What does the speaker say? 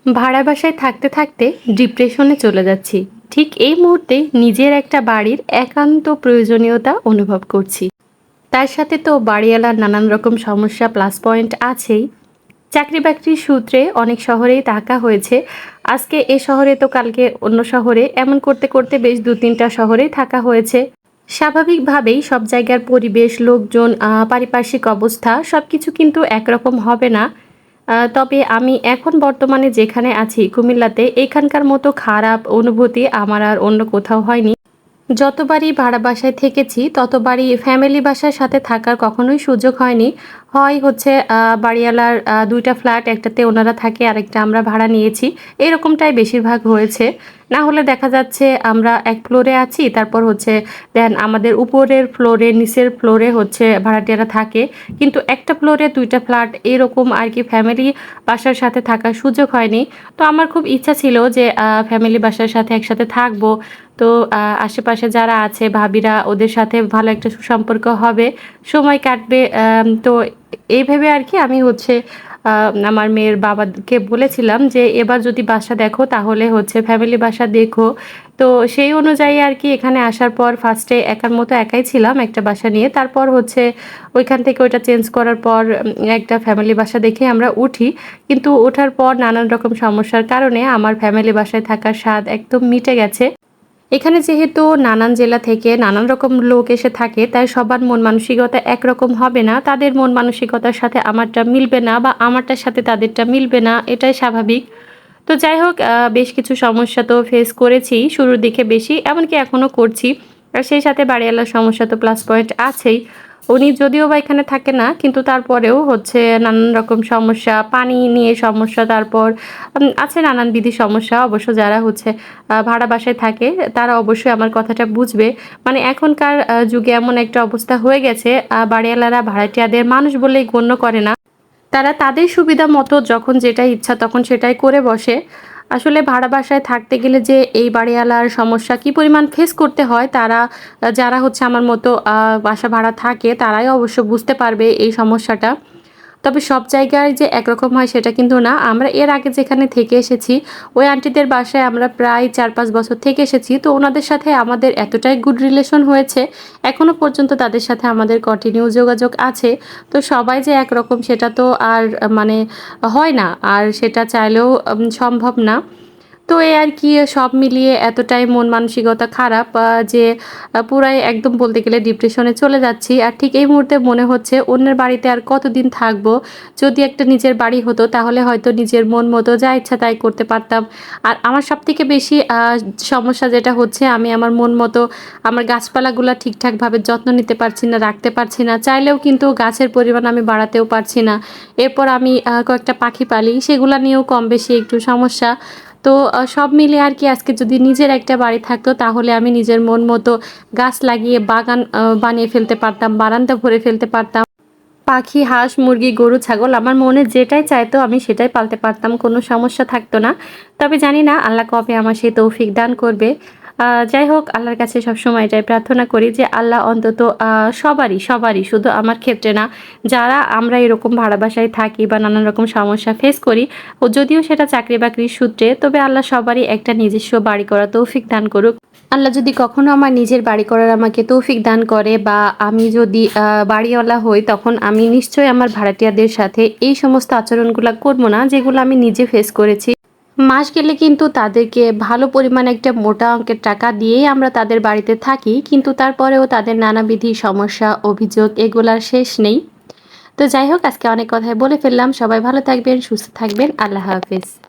ভাড়া বাসায় থাকতে থাকতে ডিপ্রেশনে চলে যাচ্ছি। ঠিক এই মুহূর্তে নিজের একটা বাড়ির একান্ত প্রয়োজনীয়তা অনুভব করছি। তার সাথে তো বাড়িওয়ালার নানান রকম সমস্যা প্লাস পয়েন্ট আছেই। চাকরি বাকরির সূত্রে অনেক শহরেই থাকা হয়েছে। আজকে এ শহরে তো কালকে অন্য শহরে, এমন করতে করতে বেশ ২-৩টা শহরেই থাকা হয়েছে। স্বাভাবিকভাবেই সব জায়গার পরিবেশ, লোকজন, পারিপার্শ্বিক অবস্থা সবকিছু কিন্তু একরকম হবে না। তবে আমি এখন বর্তমানে যেখানে আছি কুমিল্লাতে, এখানকার মতো খারাপ অনুভূতি আমার আর অন্য কোথাও হয়নি। যতবারই ভাড়া বাসায় থেকেছি ততবারই ফ্যামিলি বাসার সাথে থাকার কখনোই সুযোগ হয়নি। হয় হচ্ছে বাড়িওয়ালার ২ টা ফ্ল্যাট, একটাতে ওনারা থাকে আরেকটা আমরা ভাড়া নিয়েছি। এরকমটাই বেশিরভাগ হয়েছে। না হলে দেখা যাচ্ছে আমরা এক ফ্লোরে আছি, তারপর হচ্ছে দেন আমাদের উপরের ফ্লোরে, নিচের ফ্লোরে হচ্ছে ভাড়াটিয়ারা থাকে। কিন্তু একটা ফ্লোরে ২ টা ফ্ল্যাট এরকম আরকি ফ্যামিলি বাসার সাথে থাকার সুযোগ হয়নি। তো আমার খুব ইচ্ছা ছিল যে ফ্যামিলি বাসার সাথে একসাথে থাকবো। তো আশেপাশে যারা আছে ভাবিরা, ওদের সাথে ভালো একটা সুসম্পর্ক হবে, সময় কাটবে। তো এই ভেবে আরকি আমি হচ্ছে আমার মেয়ের বাবাকে বলেছিলাম যে, "এবার যদি বাসা দেখো তাহলে হচ্ছে ফ্যামিলি বাসা দেখো।" তো সেই অনুযায়ী আরকি এখানে আসার পর ফার্স্টে একার মতো একাই ছিলাম একটা বাসা নিয়ে। তারপর হচ্ছে ওইখান থেকে ওইটা চেঞ্জ করার পর একটা ফ্যামিলি বাসা দেখে আমরা উঠি। কিন্তু ওঠার পর নানান রকম সমস্যার কারণে আমার ফ্যামিলি বাসায় থাকার স্বাদ একদম মিটে গেছে। এখানে যেহেতু নানান জেলা থেকে নানান রকম লোক এসে থাকে, তাই সবার মন মানসিকতা একরকম হবে না। তাদের মন মানসিকতার সাথে আমারটা মিলবে না বা আমারটার সাথে তাদেরটা মিলবে না, এটাই স্বাভাবিক। তো যাই হোক, বেশ কিছু সমস্যা তো ফেস করেছি শুরুর দিকে বেশি, এমনকি এখনো করছি। আর সেই সাথে বাড়িওয়ালার সমস্যা তো প্লাস পয়েন্ট আছেই। উনি যদিও বা এখানে থাকে না, কিন্তু তারপরেও হচ্ছে নানান রকম সমস্যা, পানি নিয়ে সমস্যা, তারপর আছে নানানবিধি সমস্যা। অবশ্য যারা হচ্ছে ভাড়া বাসায় থাকে তারা অবশ্যই আমার কথাটা বুঝবে। মানে এখনকার যুগে এমন একটা অবস্থা হয়ে গেছে, বাড়িওয়ালারা ভাড়াটিয়াদের মানুষ বলেই গণ্য করে না। তারা তাদের সুবিধা মতো যখন যেটা ইচ্ছা তখন সেটাই করে বসে। আসলে ভাড়া বাসায় থাকতে গেলে যে এই বাড়িওয়ালার সমস্যা কি পরিমাণ ফেস করতে হয়, তারা যারা হচ্ছে আমার মতো বাসা ভাড়া থাকে তারাই অবশ্য বুঝতে পারবে এই সমস্যাটা। তবে সব জায়গায় যে একরকম হয় সেটা কিন্তু না। আমরা এর আগে যেখানে থেকে এসেছি, ওই আন্টিদের বাসায় আমরা প্রায় ৪-৫ বছর থেকে এসেছি। তো ওনাদের সাথে আমাদের এতটাই গুড রিলেশন হয়েছে, এখনো পর্যন্ত তাদের সাথে আমাদের কন্টিনিউ যোগাযোগ আছে। তো সবাই যে একরকম সেটা তো আর মানে হয় না। আর সেটা চাইলেও সম্ভব না। তো এই আরকি সব মিলিয়ে এতটাই মন মানসিকতা খারাপ, যে পুরাই একদম বলতে গেলে ডিপ্রেশনে চলে যাচ্ছি। আর ঠিক এই মুহূর্তে মনে হচ্ছে অন্যের বাড়িতে আর কতদিন থাকবো? যদি একটা নিজের বাড়ি হতো তাহলে হয়তো নিজের মন মতো যা ইচ্ছা তাই করতে পারতাম। আর আমার সবথেকে বেশি সমস্যা যেটা হচ্ছে, আমি আমার মন মতো আমার গাছপালাগুলা ঠিকঠাকভাবে যত্ন নিতে পারছি না, রাখতে পারছি না। চাইলেও কিন্তু গাছের পরিমাণ আমি বাড়াতেও পারছি না। এরপর আমি কয়েকটা পাখি পালি, সেগুলা নিয়েও কম বেশি একটু সমস্যা। তো সব মিলিয়ে আরকি আজকে যদি নিজের একটা বাড়ি থাকতো তাহলে আমি নিজের মন মতো গাছ লাগিয়ে বাগান বানিয়ে ফেলতে পারতাম, বারান্দা ভরে ফেলতে পারতাম। পাখি, হাঁস, মুরগি, গরু, ছাগল আমার মনে যেটাই চাইতো আমি সেটাই পালতে পারতাম। কোনো সমস্যা থাকতো না। তবে জানি না আল্লাহ কবে আমার সেই তৌফিক দান করবে। যাই হোক, আল্লাহর কাছে সবসময় এটাই প্রার্থনা করি যে আল্লাহ অন্তত সবারই শুধু আমার ক্ষেত্রে না, যারা আমরা এরকম ভাড়া বাসায় থাকি বা নানান রকম সমস্যা ফেস করি, ও যদিও সেটা চাকরি-বাকরির সূত্রে, তবে আল্লাহ সবারই একটা নিজস্ব বাড়ি করার তৌফিক দান করুক। আল্লাহ যদি কখনো আমার নিজের বাড়ি করার আমাকে তৌফিক দান করে বা আমি যদি বাড়িওয়ালা হই, তখন আমি নিশ্চয়ই আমার ভাড়াটিয়াদের সাথে এই সমস্ত আচরণগুলা করব না যেগুলো আমি নিজে ফেস করেছি। মাস গেলে কিন্তু তাদেরকে ভালো পরিমাণে একটা মোটা অঙ্কের টাকা দিয়েই আমরা তাদের বাড়িতে থাকি। কিন্তু তারপরেও তাদের নানাবিধি সমস্যা, অভিযোগ এগুলার শেষ নেই। তো যাই হোক, আজকে অনেক কথাই বলে ফেললাম। সবাই ভালো থাকবেন, সুস্থ থাকবেন। আল্লাহ হাফেজ।